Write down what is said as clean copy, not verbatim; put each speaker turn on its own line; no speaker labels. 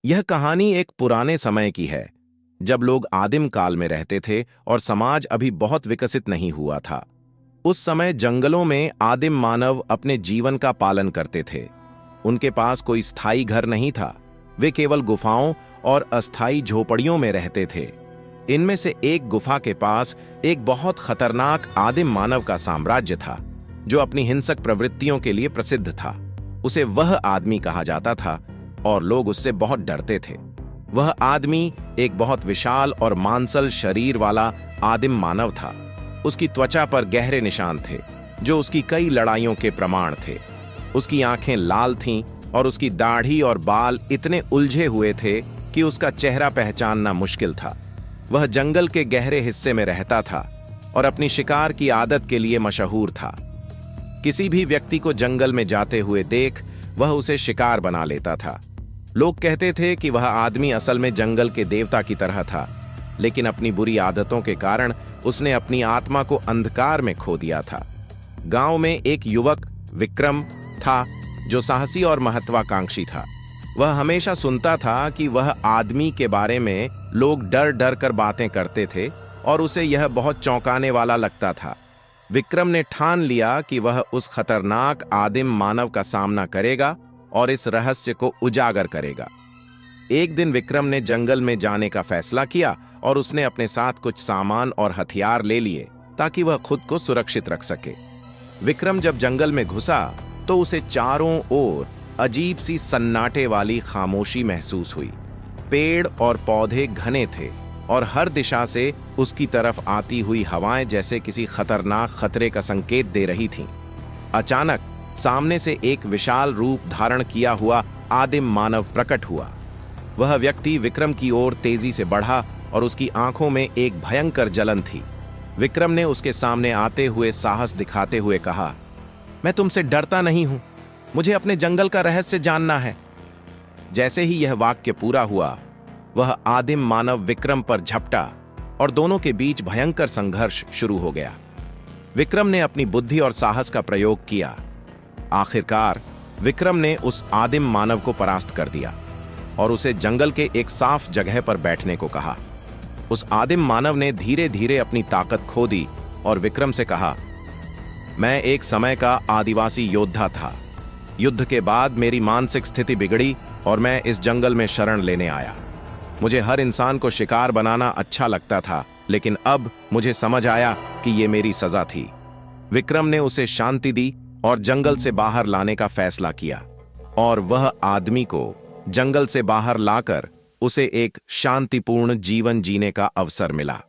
यह कहानी एक पुराने समय की है, जब लोग आदिम काल में रहते थे और समाज अभी बहुत विकसित नहीं हुआ था। उस समय जंगलों में आदिम मानव अपने जीवन का पालन करते थे। उनके पास कोई स्थायी घर नहीं था। वे केवल गुफाओं और अस्थायी झोपड़ियों में रहते थे। इनमें से एक गुफा के पास एक बहुत खतरनाक आदिम मानव का साम्राज्य था, जो अपनी हिंसक प्रवृत्तियों के लिए प्रसिद्ध था। उसे वह आदमी कहा जाता था और लोग उससे बहुत डरते थे। वह आदमी एक बहुत विशाल और मांसल शरीर वाला आदिम मानव था। उसकी त्वचा पर गहरे निशान थे, जो उसकी कई लड़ाइयों के प्रमाण थे। उसकी आंखें लाल थीं और उसकी दाढ़ी और बाल इतने उलझे हुए थे कि उसका चेहरा पहचानना मुश्किल था। वह जंगल के गहरे हिस्से में रहता था और अपनी शिकार की आदत के लिए मशहूर था। किसी भी व्यक्ति को जंगल में जाते हुए देख वह उसे शिकार बना लेता था। लोग कहते थे कि वह आदमी असल में जंगल के देवता की तरह था, लेकिन अपनी बुरी आदतों के कारण उसने अपनी आत्मा को अंधकार में खो दिया था। गांव में एक युवक विक्रम था, जो साहसी और महत्वाकांक्षी था। वह हमेशा सुनता था कि वह आदमी के बारे में लोग डर डर कर बातें करते थे और उसे यह बहुत चौंकाने वाला लगता था। विक्रम ने ठान लिया कि वह उस खतरनाक आदिम मानव का सामना करेगा और इस रहस्य को उजागर करेगा। एक दिन विक्रम ने जंगल में जाने का फैसला किया और उसने अपने साथ कुछ सामान और हथियार ले लिए ताकि वह खुद को सुरक्षित रख सके। विक्रम जब जंगल में घुसा तो उसे चारों ओर अजीब सी सन्नाटे वाली खामोशी महसूस हुई। पेड़ और पौधे घने थे और हर दिशा से उसकी तरफ आती हुई हवाएं जैसे किसी खतरनाक खतरे का संकेत दे रही थीं। अचानक सामने से एक विशाल रूप धारण किया हुआ आदिम मानव प्रकट हुआ। वह व्यक्ति विक्रम की ओर तेजी से बढ़ा और उसकी आंखों में एक भयंकर जलन थी। विक्रम ने उसके सामने आते हुए साहस दिखाते हुए कहा, मैं तुमसे डरता नहीं हूं, मुझे अपने जंगल का रहस्य जानना है। जैसे ही यह वाक्य पूरा हुआ, वह आदिम मानव विक्रम पर झपटा और दोनों के बीच भयंकर संघर्ष शुरू हो गया। विक्रम ने अपनी बुद्धि और साहस का प्रयोग किया। आखिरकार विक्रम ने उस आदिम मानव को परास्त कर दिया और उसे जंगल के एक साफ जगह पर बैठने को कहा। उस आदिम मानव ने धीरे धीरे अपनी ताकत खो दी और विक्रम से कहा, मैं एक समय का आदिवासी योद्धा था। युद्ध के बाद मेरी मानसिक स्थिति बिगड़ी और मैं इस जंगल में शरण लेने आया। मुझे हर इंसान को शिकार बनाना अच्छा लगता था, लेकिन अब मुझे समझ आया कि ये मेरी सजा थी। विक्रम ने उसे शांति दी और जंगल से बाहर लाने का फैसला किया, और वह आदमी को जंगल से बाहर लाकर उसे एक शांतिपूर्ण जीवन जीने का अवसर मिला।